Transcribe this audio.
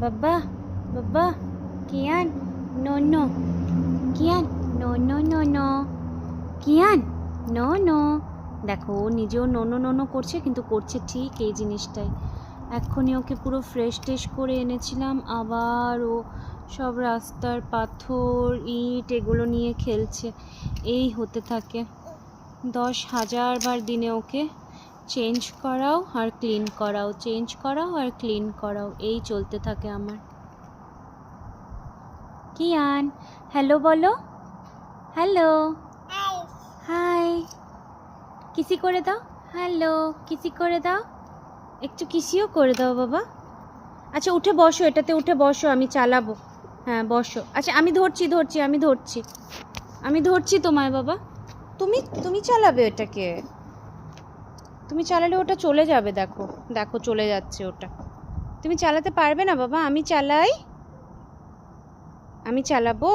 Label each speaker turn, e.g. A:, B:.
A: বাবা বাবা Kiaan no no Kiaan no no no no Kiaan no no. দেখো ও নিজেও নোনো নোনো করছে, কিন্তু করছে ঠিক এই জিনিসটাই। এক্ষুনি ওকে পুরো ফ্রেশ টেশ করে এনেছিলাম, আবার ও সব রাস্তার পাথর ইট এগুলো নিয়ে খেলছে। এই হতে থাকে 10,000 বার দিনে ওকে চেঞ্জ করাও আর ক্লিন করাও, চেঞ্জ করাও আর ক্লিন করাও, এই চলতে থাকে আমার। কিয়ান হ্যালো বলো, হ্যালো হাই, কিসি করে দাও, হ্যালো কিসি করে দাও, একটু কিসিও করে দাও বাবা। আচ্ছা উঠে বসো, এটাতে উঠে বসো, আমি চালাবো। হ্যাঁ বসো। আচ্ছা আমি ধরছি আমি ধরছি তোমায় বাবা। তুমি তুমি চালাবে এটাকে, তুমি চালালে ওটা চলে যাবে। দেখো দেখো চলে যাচ্ছে ওটা। তুমি চালাতে পারবে না বাবা, আমি চালাই, আমি চালাবো।